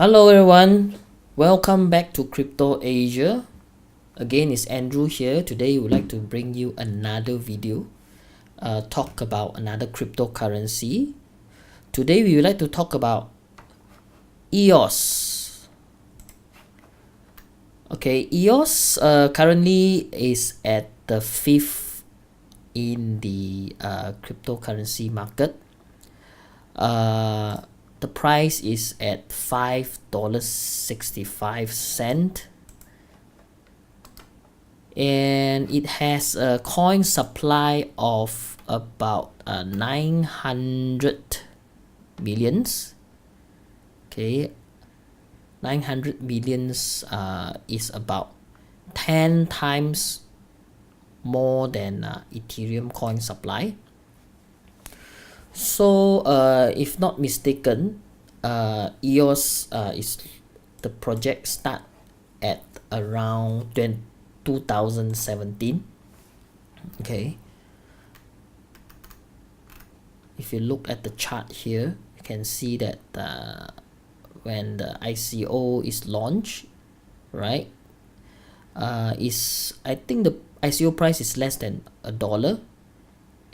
Hello everyone, welcome back to Crypto Asia. Again, it's Andrew here. Today we would like to bring you another video, talk about another cryptocurrency. Today we would like to talk about EOS. Okay, EOS currently is at the 5th in the cryptocurrency market. The price is at $5.65, and it has a coin supply of about 900 millions. Okay, 900 millions is about 10 times more than Ethereum coin supply. So if not mistaken, EOS is the project start at around 2017. Okay, if you look at the chart here, you can see that when the ICO is launched, right, I think the ICO price is less than $1,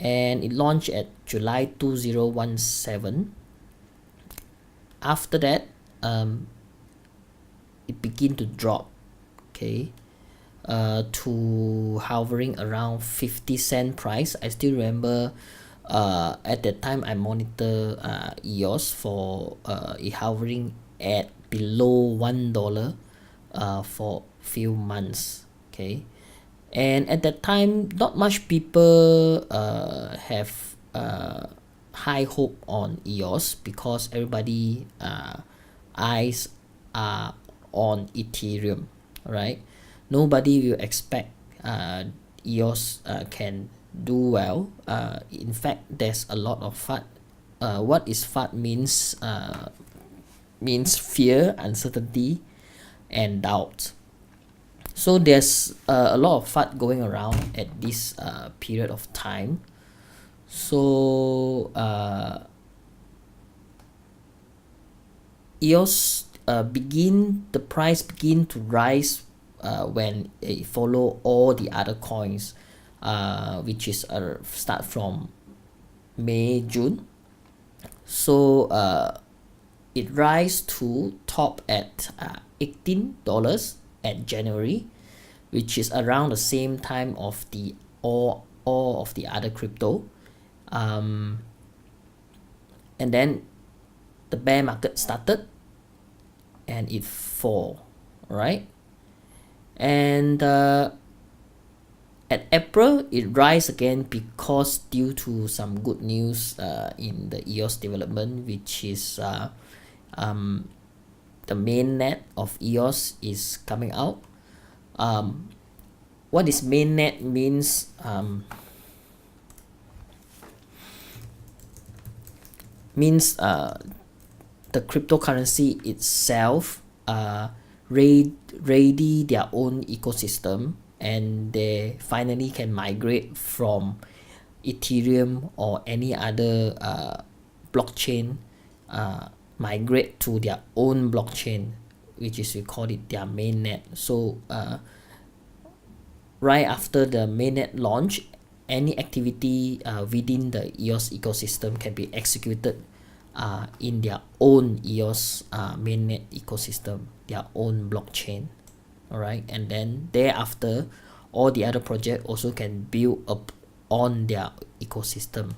and it launched at July 2017. After that, it began to drop, okay, to hovering around 50-cent price. I still remember at that time I monitor EOS for it hovering at below $1 for few months. Okay, and at that time not much people have high hope on EOS because everybody eyes are on Ethereum, right? Nobody will expect EOS can do well. In fact, there's a lot of FUD. What is FUD means fear, uncertainty, and doubt. So there's a lot of FUD going around at this period of time. So EOS the price begin to rise when it follow all the other coins, which is start from May, June. So it rise to top at $18 at January, which is around the same time of the all of the other crypto. And then the bear market started and it fall, right? And at April it rise again because due to some good news in the EOS development, which is the mainnet of EOS is coming out. What is mainnet means? Means the cryptocurrency itself ready their own ecosystem, and they finally can migrate from Ethereum or any other blockchain, migrate to their own blockchain, which is we call it their mainnet. So right after the mainnet launch, any activity within the EOS ecosystem can be executed in their own EOS mainnet ecosystem, their own blockchain. All right, and then thereafter all the other projects also can build up on their ecosystem.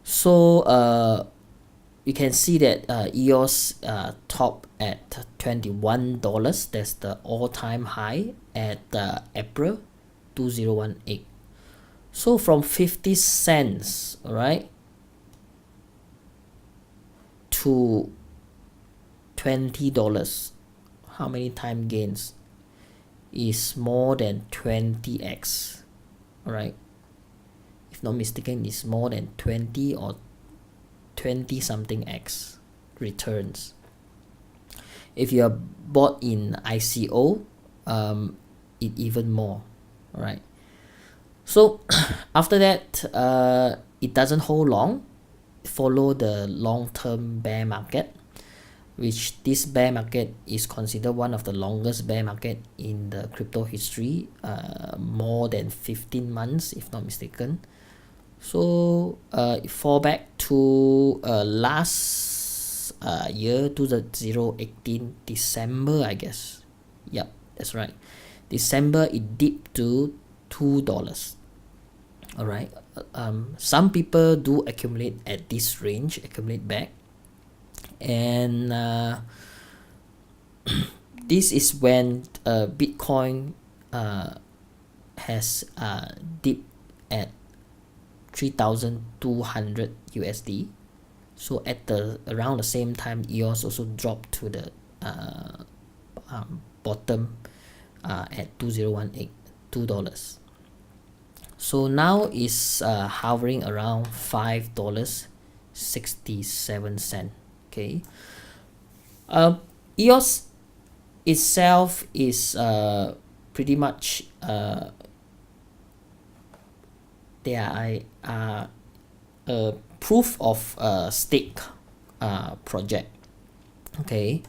So you can see that EOS top at $21. That's the all-time high at April 2018. So from 50 cents, all right, to $20, how many time gains? Is more than 20x. All right, if not mistaken, it's more than 20 or 20 something x returns. If you are bought in ICO, it even more. All right, so after that it doesn't hold long. follow the long-term bear market, which this bear market is considered one of the longest bear market in the crypto history, more than 15 months if not mistaken. So fall back to last year 2018 December, I guess. Yep, that's right. December it dipped to $2. All right. Some people do accumulate at this range, accumulate back, and this is when Bitcoin has dipped at 3,200 USD. So at the around the same time, EOS also dropped to the bottom at 2018, $2. So now is hovering around $5.67. Okay. EOS itself is pretty much they are a proof of stake project. Okay.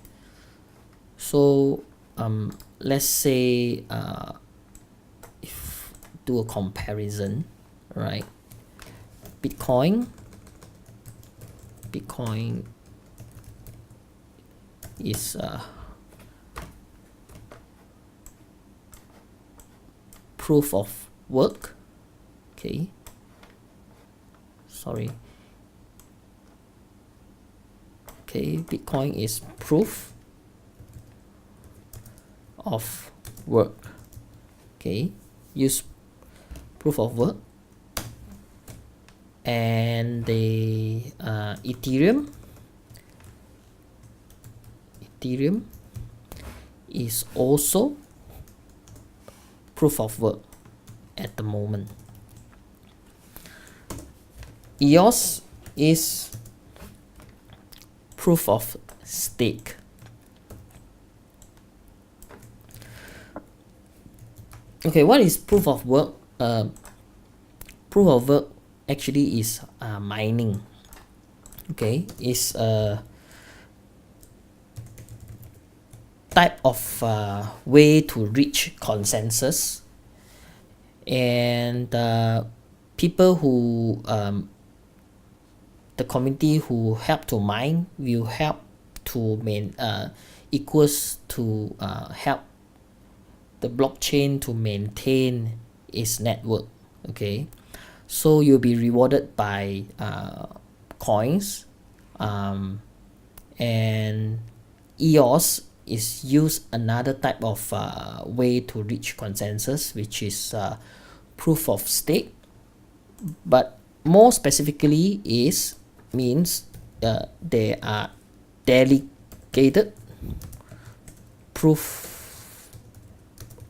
So let's say if do a comparison, right? Bitcoin is proof of work. Okay, sorry. Okay, Bitcoin is proof of work. Okay, use proof of work. And the Ethereum is also proof of work at the moment. EOS is proof of stake. Okay, what is proof of work? Proof of work actually is mining. Okay, is a type of way to reach consensus, and people who the community who help to mine will help to equals to help the blockchain to maintain its network. Okay, so you'll be rewarded by coins, and EOS is used another type of way to reach consensus, which is proof of stake, but more specifically is means they are delegated proof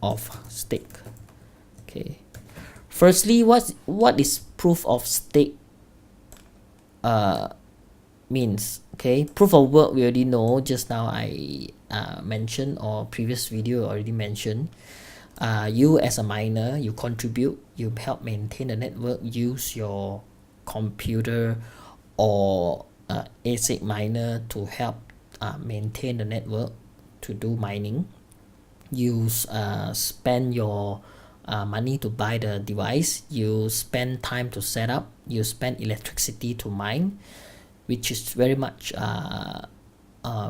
of stake. Okay, firstly, what is proof of stake means? Okay, proof of work we already know. Just now I mentioned, or previous video already mentioned. You as a miner, you contribute, you help maintain the network, use your computer or ASIC miner to help maintain the network to do mining. You spend your money to buy the device, you spend time to set up, you spend electricity to mine, which is very much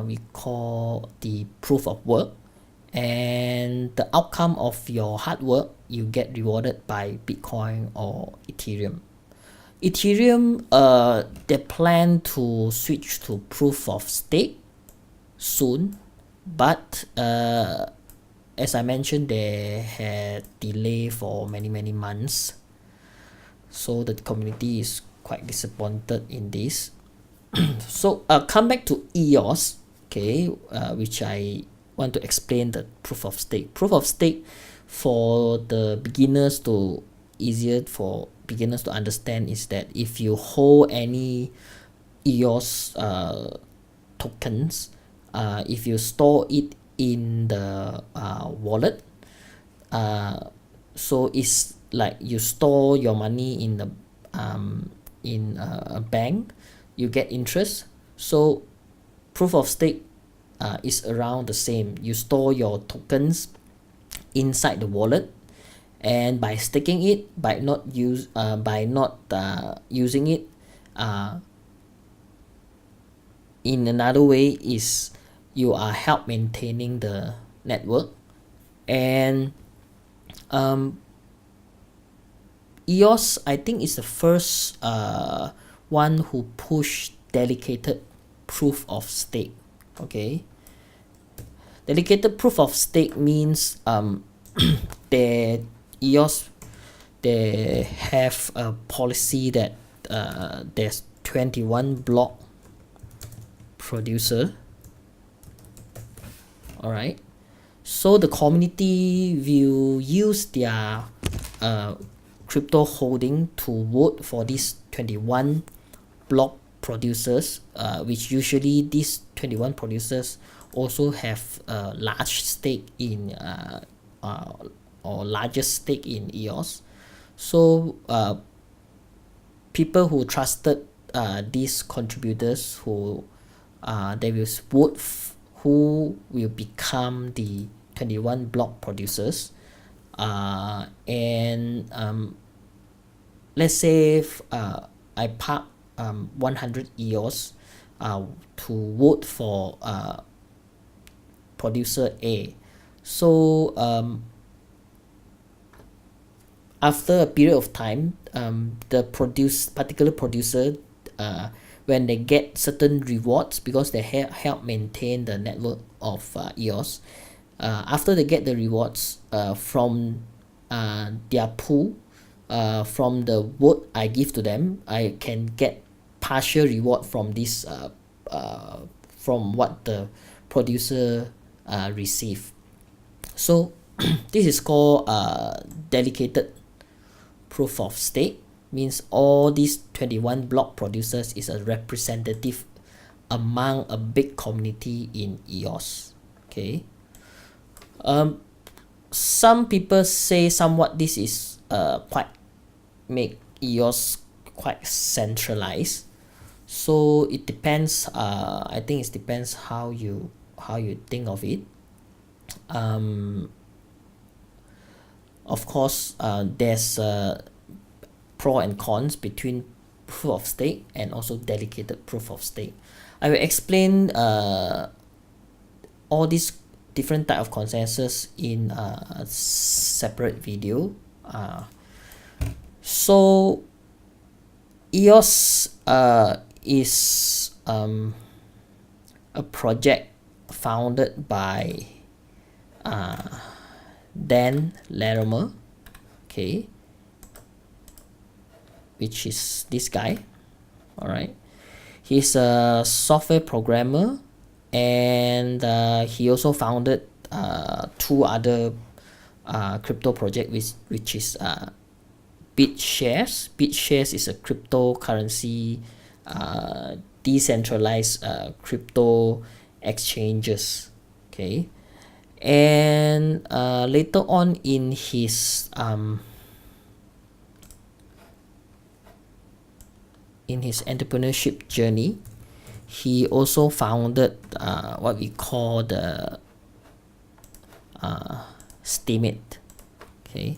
we call the proof of work. And the outcome of your hard work, you get rewarded by Bitcoin or Ethereum. They plan to switch to proof of stake soon, but as I mentioned, they had delay for many months, so the community is quite disappointed in this. So come back to EOS, okay, which I want to explain the proof of stake. Proof of stake for the beginners to easier for beginners to understand is that if you hold any EOS tokens, if you store it in the wallet, so it's like you store your money in the in a bank. you get interest. So proof of stake is around the same. You store your tokens inside the wallet, and by staking it, by not using it, in another way is you are help maintaining the network. And EOS, I think, is the first one who pushed dedicated proof of stake. Okay, dedicated proof of stake means the EOS, they have a policy that there's 21 block producer. All right, so the community will use their crypto holding to vote for these 21 block producers, which usually these 21 producers also have a large stake in or largest stake in EOS. So people who trusted these contributors, who they will vote who will become the 21 block producers. And let's say if, I park 100 EOS to vote for producer A. So after a period of time, the particular producer, when they get certain rewards, because they help maintain the network of EOS, after they get the rewards from their pool, from the vote I give to them, I can get partial reward from this from what the producer receive. So this is called dedicated proof of stake. Means all these 21 block producers is a representative among a big community in EOS. Okay. Some people say somewhat this is quite make EOS quite centralized. So it depends. I think it depends how you think of it. Of course, there's pro and cons between proof of stake and also dedicated proof of stake. I will explain all these different type of consensus in a separate video. So EOS is a project founded by Dan Larimer, okay, which is this guy. All right, he's a software programmer, and he also founded two other crypto project, which is BitShares. BitShares is a cryptocurrency decentralized crypto exchanges. Okay, and later on in his entrepreneurship journey, he also founded what we call the Steemit. Okay,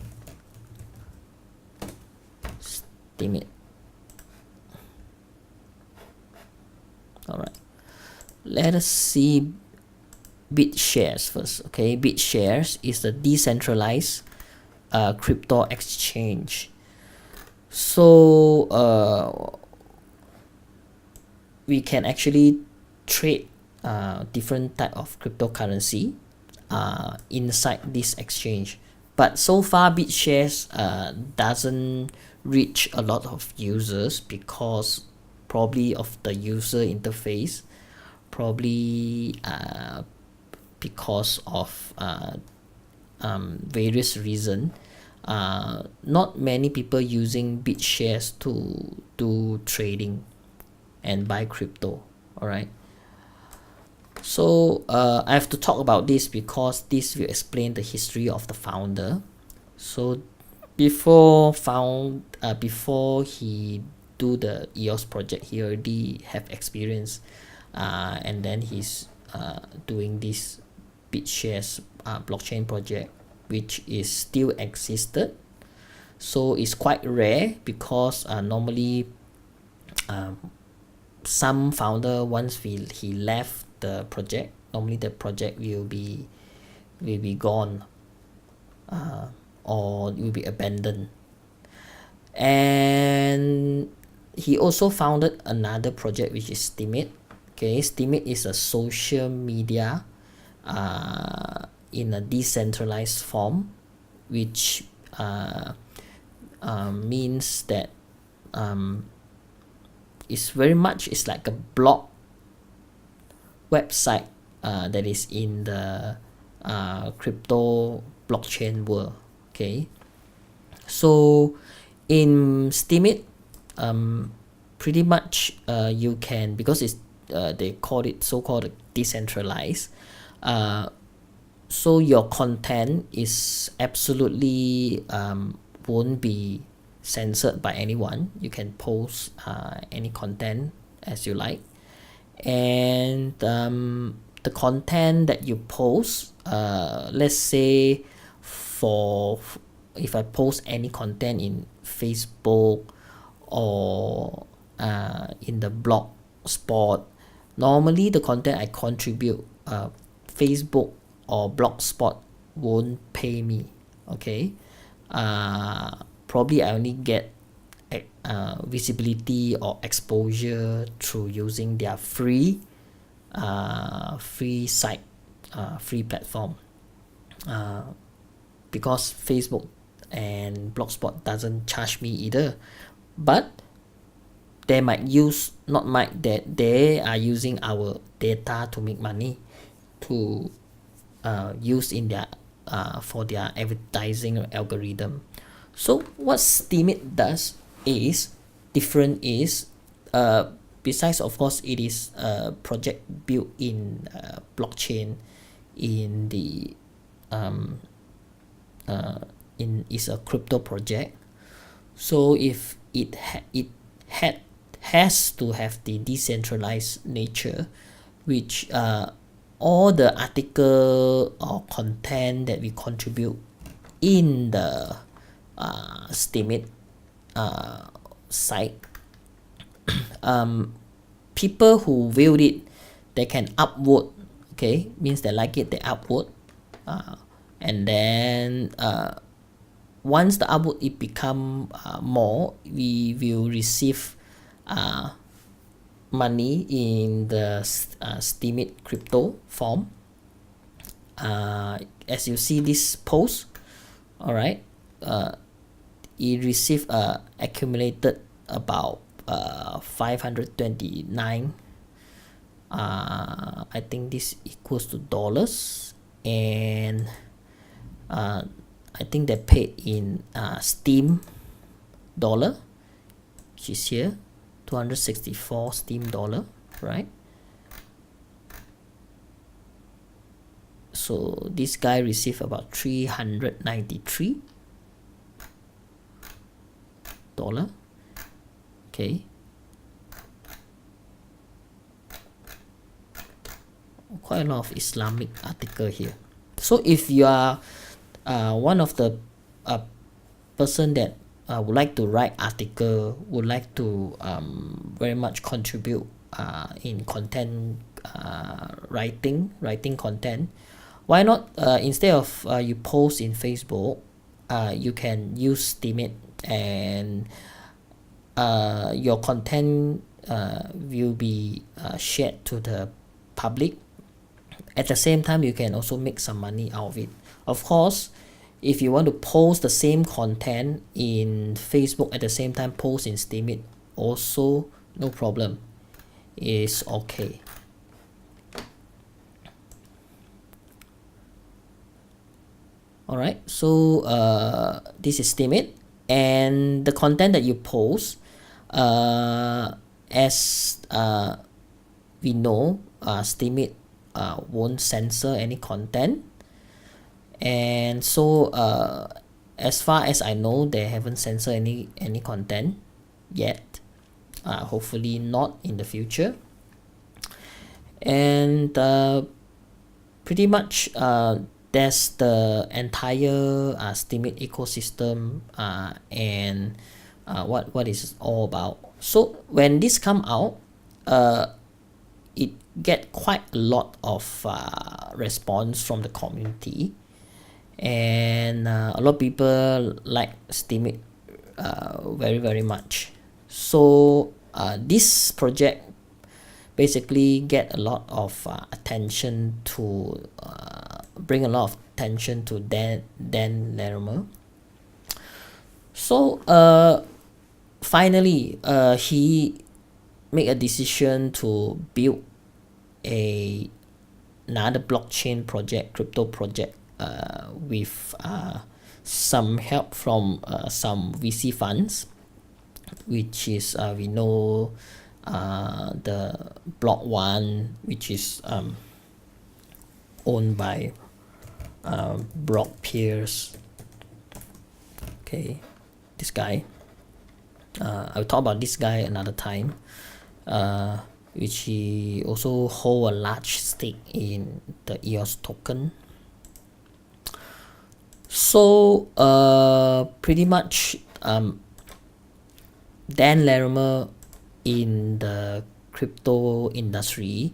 Steemit. All right, let us see BitShares first. Okay, BitShares is the decentralized crypto exchange. So we can actually trade different type of cryptocurrency inside this exchange. But so far, BitShares doesn't reach a lot of users because probably of the user interface, probably because of various reasons. Not many people using BitShares to do trading and buy crypto. All right, so I have to talk about this because this will explain the history of the founder. So before he do the EOS project, he already have experience, and then he's doing this BitShares blockchain project, which is still existed. So it's quite rare because normally some founder, once he left the project, normally the project will be gone, or will be abandoned. And he also founded another project, which is Steemit. Okay, Steemit is a social media in a decentralized form, which means that it's very much, it's like a blog website that is in the crypto blockchain world. Okay, so in Steemit, pretty much you can, because it's they call it so-called decentralized, so your content is absolutely won't be censored by anyone. You can post any content as you like, and the content that you post, let's say if I post any content in Facebook or in the blog spot, normally the content I contribute, Facebook or Blogspot won't pay me. Okay, probably I only get visibility or exposure through using their free site, free platform, because Facebook and Blogspot doesn't charge me either, but they might use, not might, that they are using our data to make money, to use in their for their advertising algorithm. So what Steemit does is different, is besides, of course, it is a project built in blockchain, in the is a crypto project. So if it has to have the decentralized nature, which all the article or content that we contribute in the Steemit site, people who viewed it, they can upvote. Okay, means they like it, they upvote, and then once the upvote it become more, we will receive money in the Steemit crypto form. As you see this post, all right, it received accumulated about 529, I think this equals to dollars, and I think they paid in Steam dollar, which is here 264 Steam dollar, right? So this guy received about 393 dollar. Okay, quite a lot of Islamic article here. So if you are one of the person that would like to write article, would like to very much contribute in content writing content, why not instead of you post in Facebook, you can use Steemit, and your content will be shared to the public. At the same time, you can also make some money out of it. Of course, if you want to post the same content in Facebook at the same time post in Steemit, also no problem, it's okay. Alright, so this is Steemit, and the content that you post, as we know, Steemit won't censor any content, and so as far as I know, they haven't censored any content yet. hopefully not in the future. And pretty much that's the entire Steemit ecosystem and what is all about. So when this come out, it get quite a lot of response from the community, and a lot of people like Steemit very much. So this project basically get a lot of attention to bring a lot of attention to Dan Larimer. So finally he make a decision to build another blockchain project, crypto project, with some help from some VC funds, which is we know the Block One, which is owned by Brock Pierce. Okay, this guy. I'll talk about this guy another time. Which he also hold a large stake in the EOS token. So pretty much Dan Larimer in the crypto industry,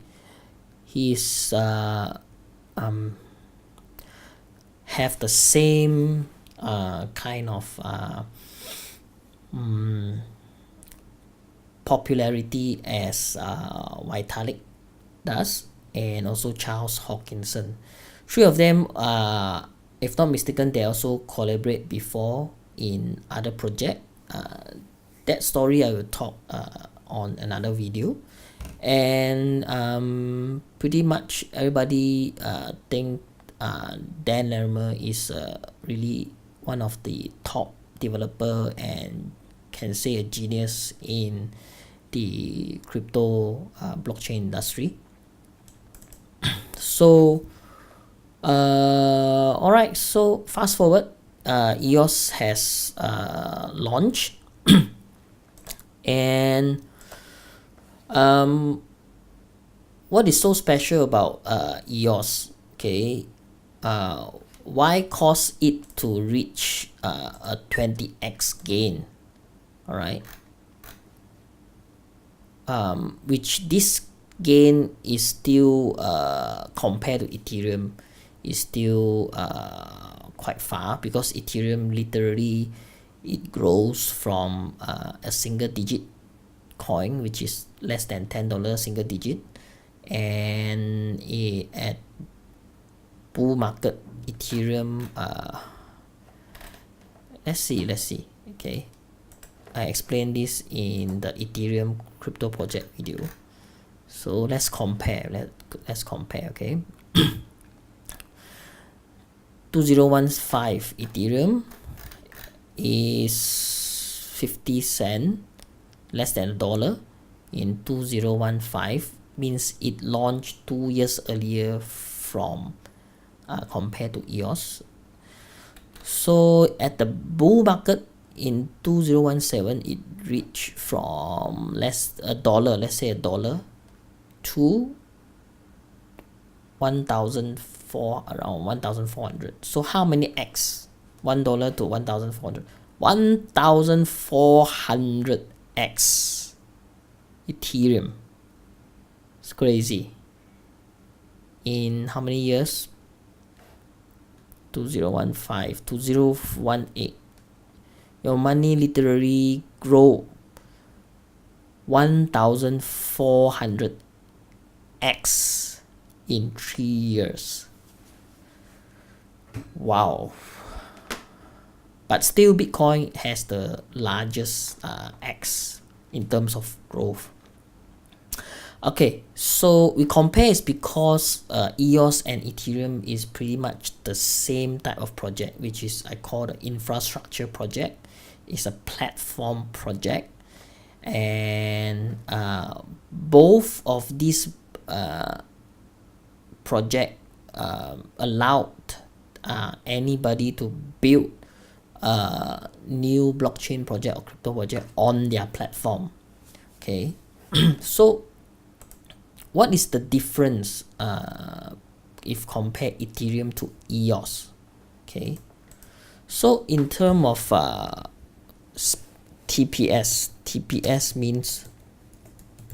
he's have the same kind of popularity as Vitalik does, and also Charles Hoskinson. Three of them, if not mistaken, they also collaborate before in other project. That story I will talk on another video. And pretty much everybody think Dan Larimer is really one of the top developer and can say a genius in the crypto blockchain industry. So all right, so fast forward, EOS has launched and what is so special about EOS? Okay, why cause it to reach a 20x gain? All right, which this gain is still compared to Ethereum is still quite far, because Ethereum literally it grows from a single digit coin, which is less than $10 single digit, and at bull market Ethereum let's see. Okay, I explained this in the Ethereum crypto project video. So let's compare. Let's compare. Okay, 2015 Ethereum is 50 cent, less than $1 in 2015, means it launched 2 years earlier from compared to EOS. So at the bull market in 2017, it reached from let's say $1 to 1,004, around 1,400. So how many x? $1 to 1,400. 1,400x Ethereum. It's crazy. In how many years? 2015, 2018. Your money literally grow 1,400x in 3 years. Wow. But still Bitcoin has the largest x in terms of growth. Okay, so we compare is because EOS and Ethereum is pretty much the same type of project, which is I call the infrastructure project. It's a platform project, and both of these project allowed anybody to build a new blockchain project or crypto project on their platform. Okay. So what is the difference if compare Ethereum to EOS? Okay, so in term of TPS means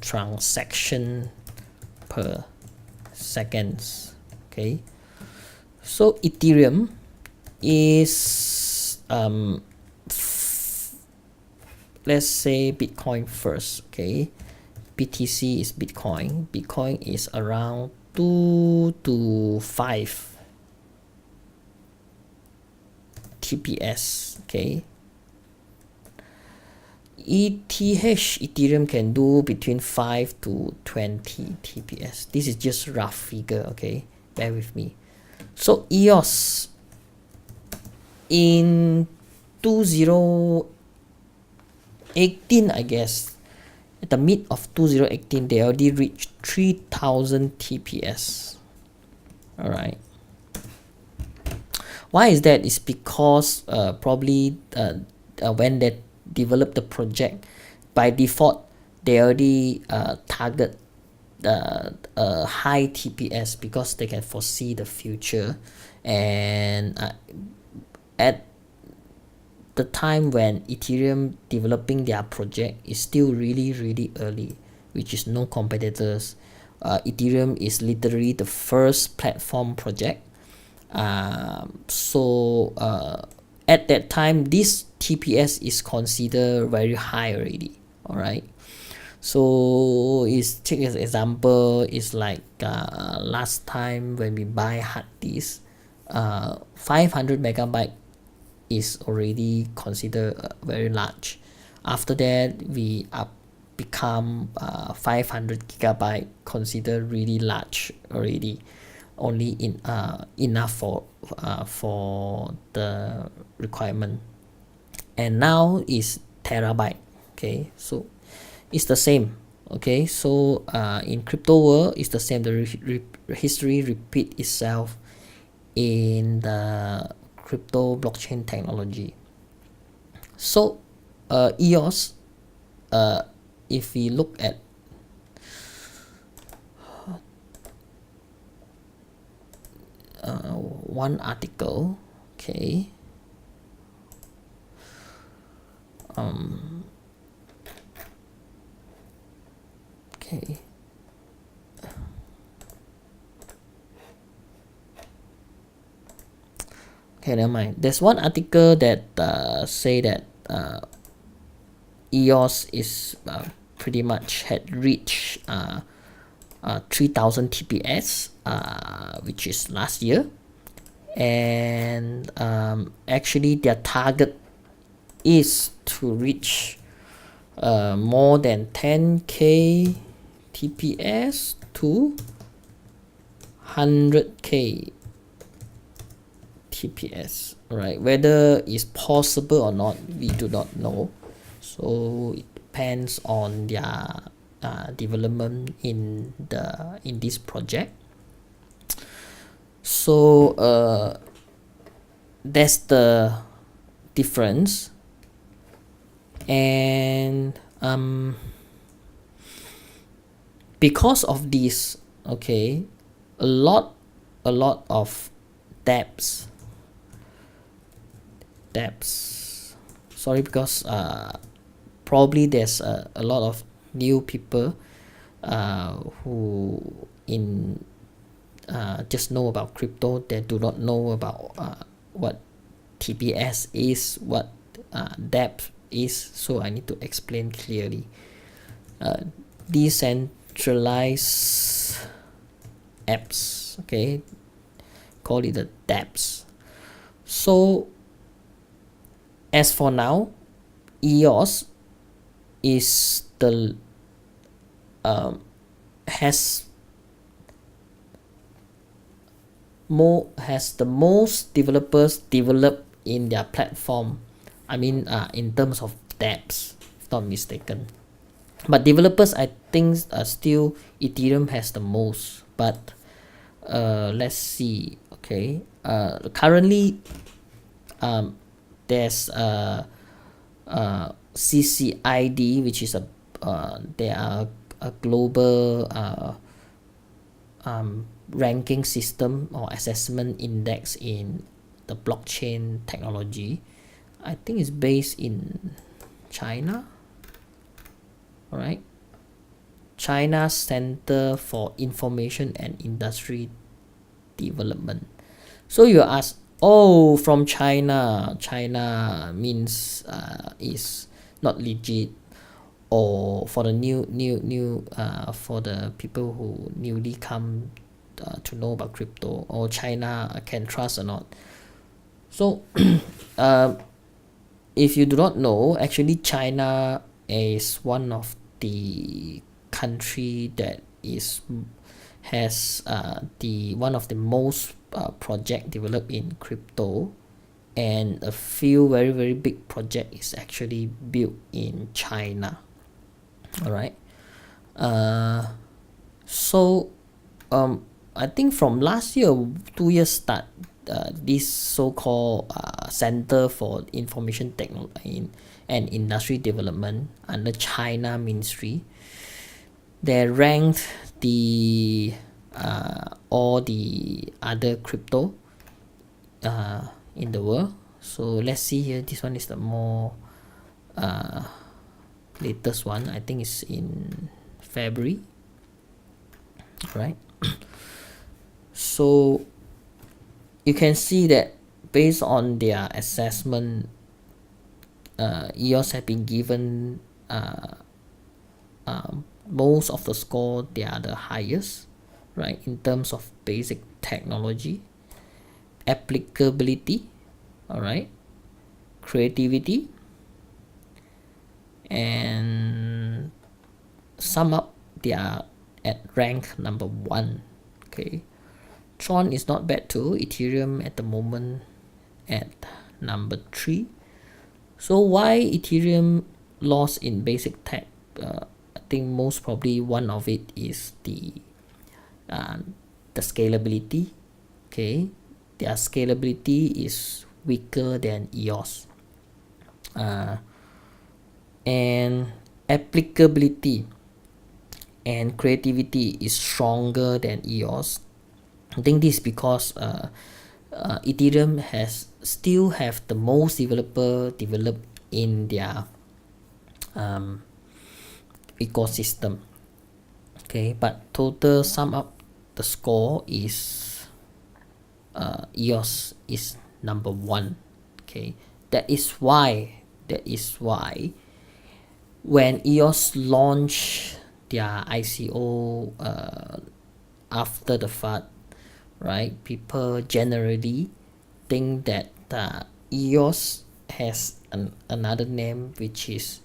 transaction per seconds. Okay, so Ethereum is let's say Bitcoin first. Okay, BTC is Bitcoin. Bitcoin is around 2 to 5 TPS. Okay, Ethereum can do between 5 to 20 TPS. This is just rough figure. Okay, bear with me. So EOS in 2018, I guess, at the mid of 2018, they already reached 3000 TPS. All right. Why is that? It's because probably when they develop the project, by default they already target high TPS because they can foresee the future, and at the time when Ethereum developing their project is still really early, which is no competitors. Ethereum is literally the first platform project. So at that time, this TPS is considered very high already. All right. So is take as example is like last time when we buy hard disk, 500 megabyte is already considered very large. After that, we become 500 gigabyte considered really large already, only in enough for the requirement. And now is terabyte. Okay, so it's the same. Okay, so in crypto world, it's the same. The history repeat itself in the crypto blockchain technology. So EOS, if we look at one article, okay, okay, never mind. There's one article that say that EOS is pretty much had reached 3000 TPS, which is last year, and actually their target is to reach more than 10k TPS to 100k TPS. Right, whether it's possible or not, we do not know. So it depends on their development in this project. So that's the difference. And because of this, okay, a lot of debts, sorry, because probably there's a lot of new people who in just know about crypto. They do not know about what TPS is, what depth is. So I need to explain clearly. Decentralized apps, okay, call it the dApps. So as for now, EOS is the has the most developers developed in their platform. I mean, in terms of dApps, if not mistaken. But developers, I think, still Ethereum has the most. But let's see. Okay. Currently, there's CCID, which is a there are a global ranking system or assessment index in the blockchain technology. I think it's based in China. All right, China Center for Information and Industry Development. So you ask, oh, from China. China means is not legit, or for the new for the people who newly come to know about crypto, or China can trust or not. So if you do not know, actually China is one of the country that has the one of the most project developed in crypto, and a few very big project is actually built in China. All right. So I think from last year, 2 years start, this so-called Center for Information Technology and Industry Development under China Ministry, they ranked the all the other crypto in the world. So let's see here. This one is the more latest one. I think it's in February, right? So you can see that based on their assessment, EOS have been given most of the score. They are the highest, right, in terms of basic technology, applicability, all right, creativity, and sum up, they are at rank number 1. Okay, Tron is not bad too. Ethereum at the moment at number 3. So why Ethereum lost in basic tech? I think most probably one of it is the scalability. Okay, their scalability is weaker than EOS, and applicability and creativity is stronger than EOS. I think this is because Ethereum still have the most developer developed in their ecosystem. Okay, but total sum up the score is EOS is number 1. Okay, that is why when EOS launched their ICO after the FUD, right, people generally think that EOS has another name, which is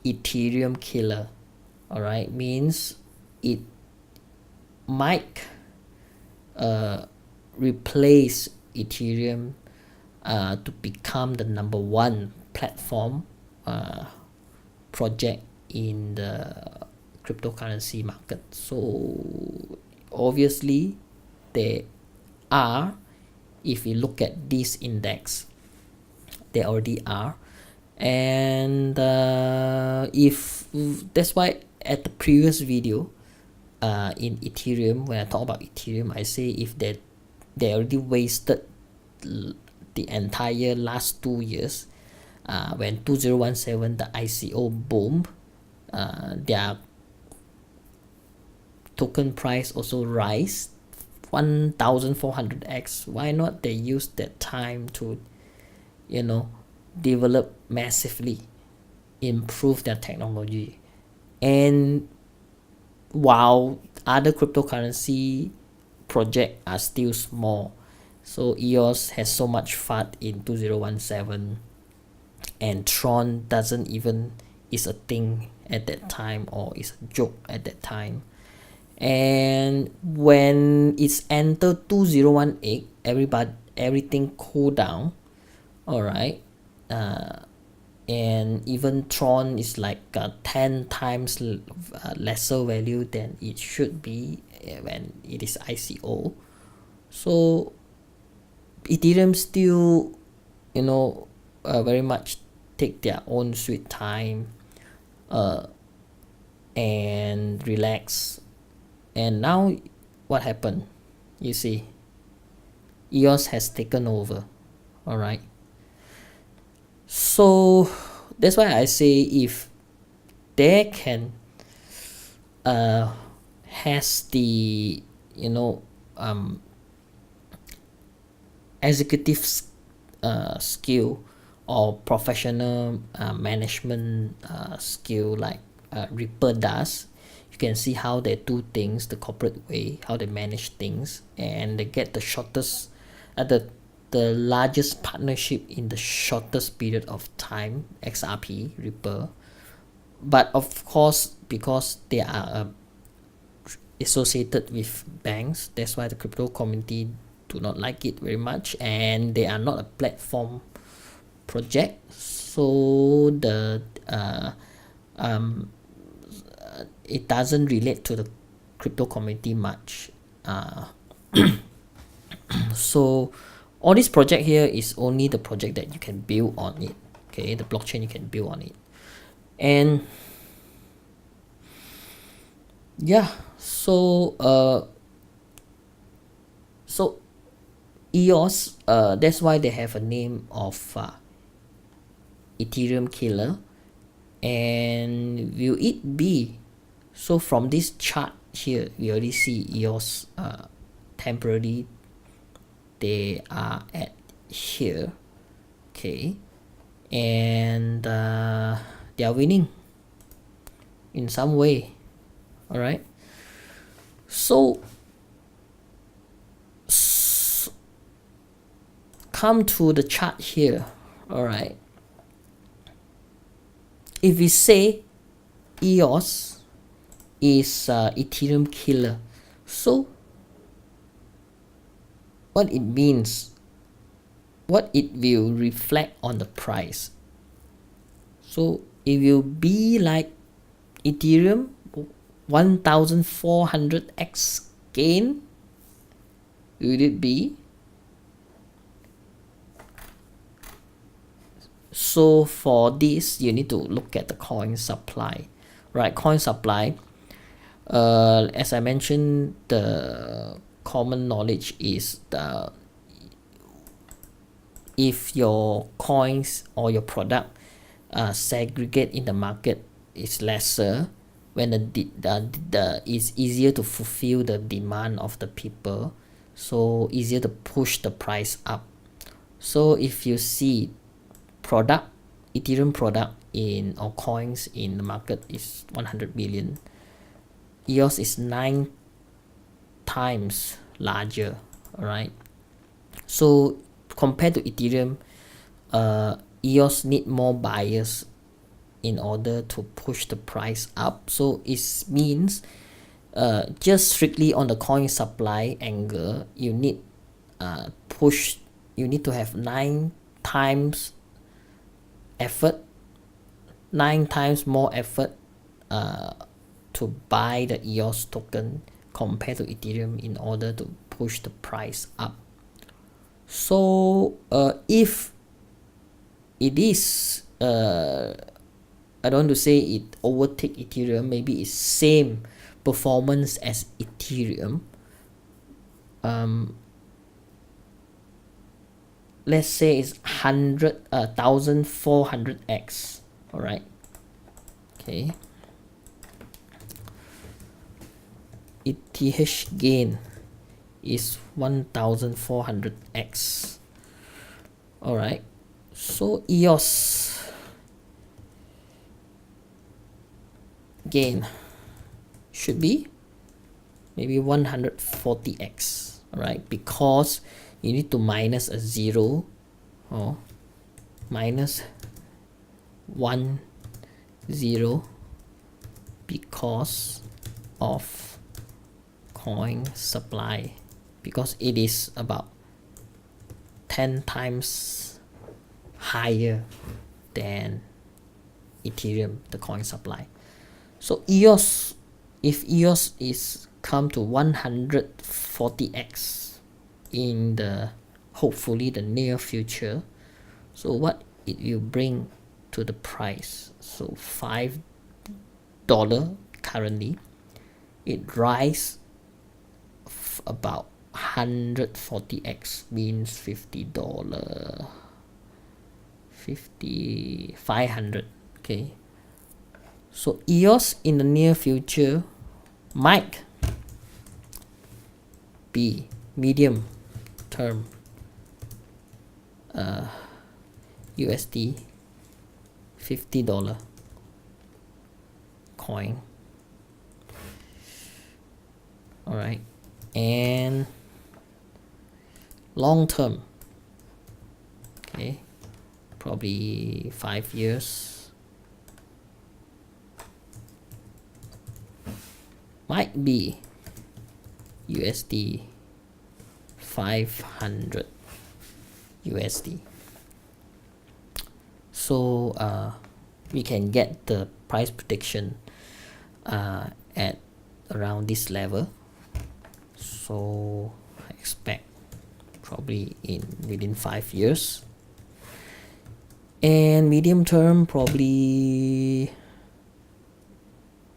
Ethereum killer. All right, means it might replace Ethereum to become the number 1 platform project in the cryptocurrency market. So obviously they are, if you look at this index, they already are. And if that's why at the previous video in Ethereum, when I talk about Ethereum, I say if they already wasted the entire last 2 years, when 2017 the ICO boom, their token price also rise 1400x. Why not they use that time to develop massively, improve their technology? And while other cryptocurrency projects are still small, so EOS has so much FUD in 2017, and Tron doesn't even is a thing at that time, or is a joke at that time. And when it's entered 2018, everything cooled down. All right, and even Tron is like 10 times lesser value than it should be when it is ICO. So Ethereum still very much take their own sweet time, and relax. And now what happened? You see, EOS has taken over. All right. So that's why I say if they can has the executive skill or professional management skill like Ripple does. You can see how they do things the corporate way, how they manage things, and they get the shortest the largest partnership in the shortest period of time, XRP Ripple. But of course, because they are associated with banks, that's why the crypto community do not like it very much, and they are not a platform project, so it doesn't relate to the crypto community much. So all this project here is only the project that you can build on it. Okay, the blockchain you can build on it. And yeah, so EOS, that's why they have a name of Ethereum killer. And will it be? So from this chart here, we already see EOS temporarily they are at here. Okay, and they are winning in some way. All right, so come to the chart here. All right, if we say EOS is Ethereum killer, so what it means, what it will reflect on the price. So it will be like Ethereum 1400x gain. Would it be? So for this, you need to look at the coin supply, right? Coin supply, as I mentioned, the common knowledge is if your coins or your product segregate in the market is lesser, when the it's easier to fulfill the demand of the people, so easier to push the price up. So if you see product, Ethereum product in or coins in the market is 100 million, EOS is 9 times larger. All right, so compared to Ethereum, EOS need more buyers in order to push the price up. So it means just strictly on the coin supply angle, you need you need to have 9 times effort, 9 times more effort to buy the EOS token compared to Ethereum in order to push the price up. So if it is I don't want to say it overtake Ethereum, maybe it's same performance as Ethereum, let's say it's 1400x. all right, okay, ETH gain is 1400x. all right, so EOS gain should be maybe 140x. all right, because you need to minus a 0 or minus 1 0 because of coin supply, because it is about 10 times higher than Ethereum, the coin supply. So EOS, if EOS is come to 140x in the hopefully the near future, so what it will bring to the price? So $5 currently, it rise about 140x, means $50, 500. Okay, so EOS in the near future might be medium term USD $50 coin. All right, and long term, okay, probably 5 years, might be USD 500 USD. So we can get the price prediction at around this level. So I expect probably within 5 years, and medium term probably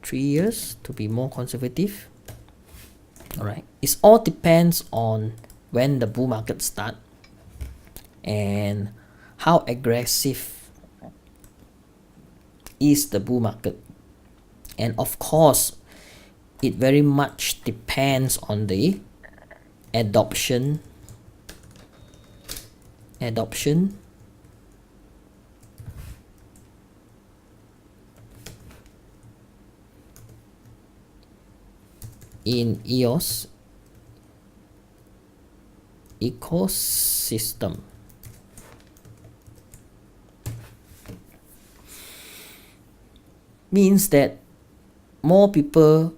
3 years to be more conservative. All right, it all depends on when the bull market start and how aggressive is the bull market, and of course it very much depends on the adoption in EOS ecosystem. Means that more people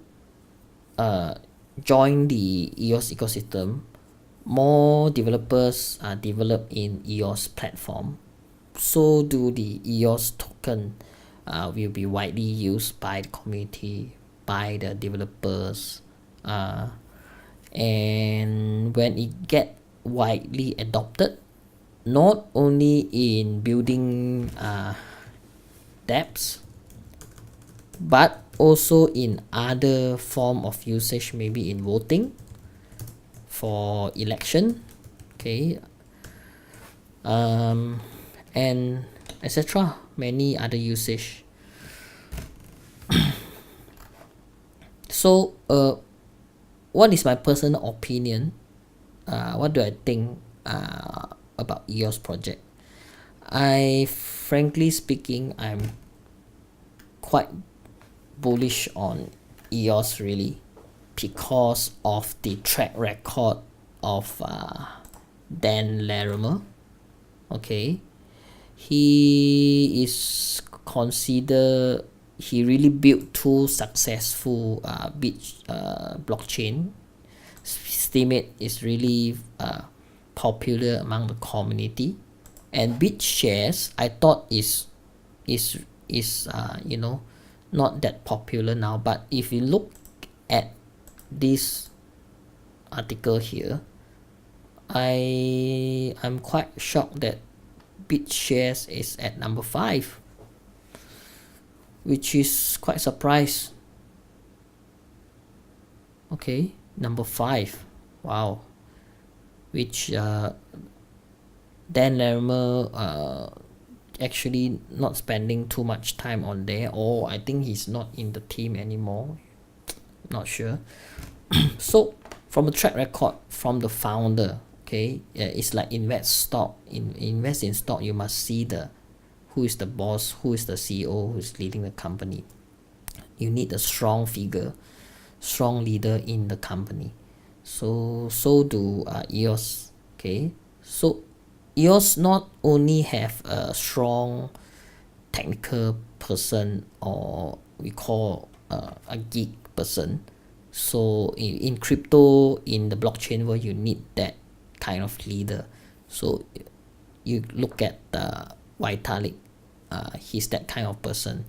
join the EOS ecosystem, more developers are developed in EOS platform, so do the EOS token will be widely used by the community, by the developers, and when it get widely adopted, not only in building dApps, but also in other form of usage, maybe in voting for election, okay, and etc. Many other usage. So what is my personal opinion? What do I think about EOS project? Frankly speaking, I'm quite bullish on EOS really, because of the track record of Dan Larimer. Okay, he is considered, he really built two successful blockchain. Steemit is really popular among the community, and BitShares I thought is you know, not that popular now. But if you look at this article here, I'm quite shocked that BitShares is at number 5, which is quite surprised. Okay, number 5, wow. Which Dan Larimer actually not spending too much time on there, or I think he's not in the team anymore, not sure. So from a track record from the founder, okay, it's like invest in stock, you must see who is the boss, who is the CEO, who is leading the company. You need a strong figure, strong leader in the company. So do EOS. Okay, so EOS not only have a strong technical person, or we call a geek person. So in crypto, in the blockchain world, you need that kind of leader. So you look at Vitalik, he's that kind of person.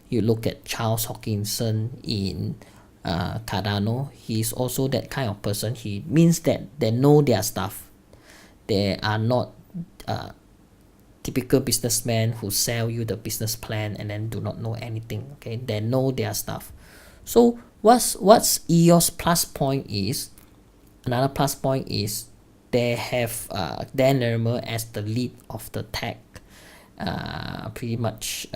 You look at Charles Hoskinson in Cardano, he's also that kind of person. He means that they know their stuff. They are not typical businessmen who sell you the business plan and then do not know anything. Okay, they know their stuff. So what's EOS plus point is, another plus point is they have Dan Larimer as the lead of the tech. Pretty much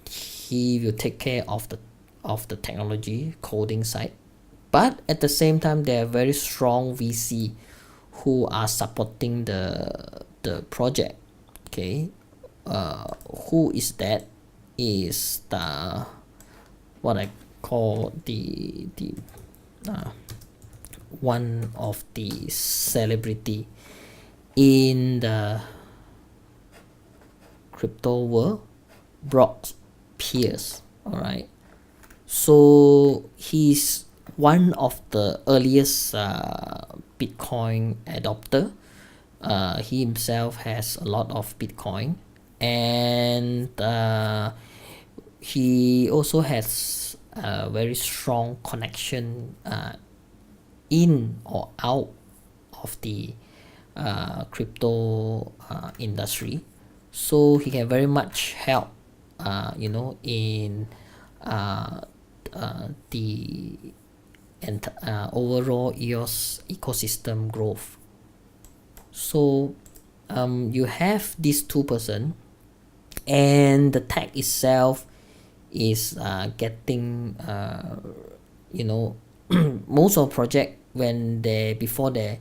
he will take care of the technology coding side, but at the same time they are very strong VC who are supporting the project. Okay, who is that? Is the what I call the one of the celebrity in the crypto world, Brock Pierce. All right, so he's one of the earliest Bitcoin adopter. He himself has a lot of Bitcoin, and he also has a very strong connection in or out of the crypto industry, so he can very much help in the overall EOS ecosystem growth. So you have these two person, and the tech itself is getting most of project when before they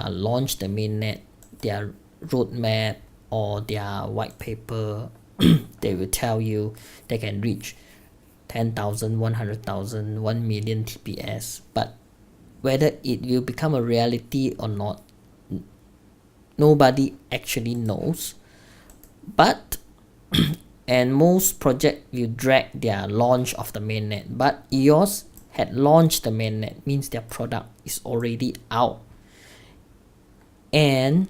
launch the mainnet, their roadmap or their white paper they will tell you they can reach 10,000, 100,000, 1 million TPS, but whether it will become a reality or not, nobody actually knows. But and most project will drag their launch of the mainnet, but EOS had launched the mainnet, means their product is already out, and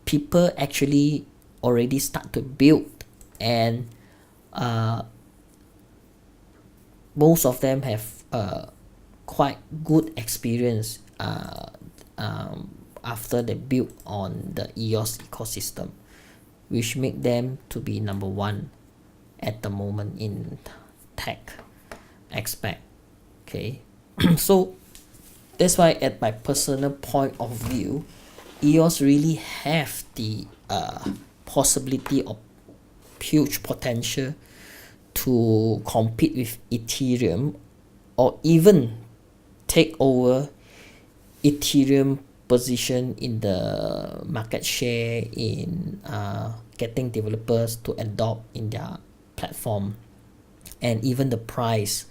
people actually already start to build, and most of them have quite good experience after they build on the EOS ecosystem, which make them to be number one at the moment in tech aspect. Okay, so that's why at my personal point of view, EOS really have the possibility of huge potential to compete with Ethereum, or even take over Ethereum position in the market share in getting developers to adopt in their platform, and even the price,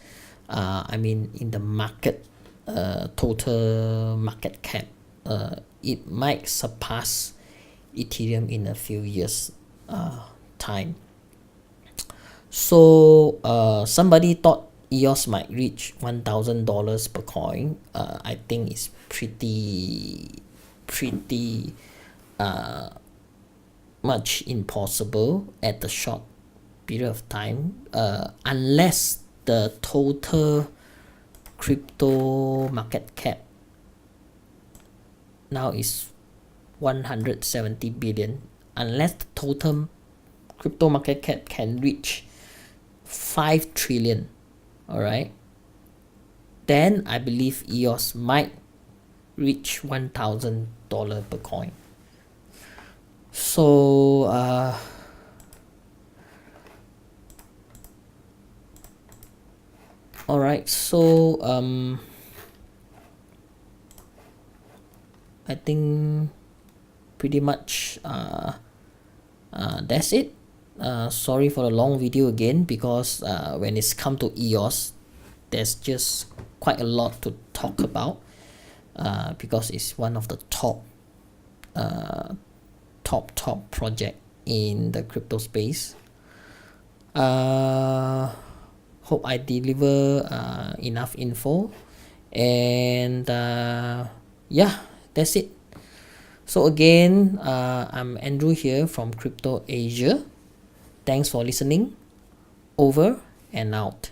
in the market, total market cap, it might surpass Ethereum in a few years time. So somebody thought EOS might reach $1,000 per coin. I think it's pretty much impossible at the short period of time, unless the total crypto market cap now is 170 billion. Unless the total crypto market cap can reach 5 trillion, all right, then I believe EOS might reach $1,000 per coin. So all right, so I think pretty much that's it. Sorry for the long video again, because when it's come to EOS, there's just quite a lot to talk about, because it's one of the top project in the crypto space. Hope I deliver enough info, and yeah, that's it. So again, I'm Andrew here from Crypto Asia. Thanks for listening. Over and out.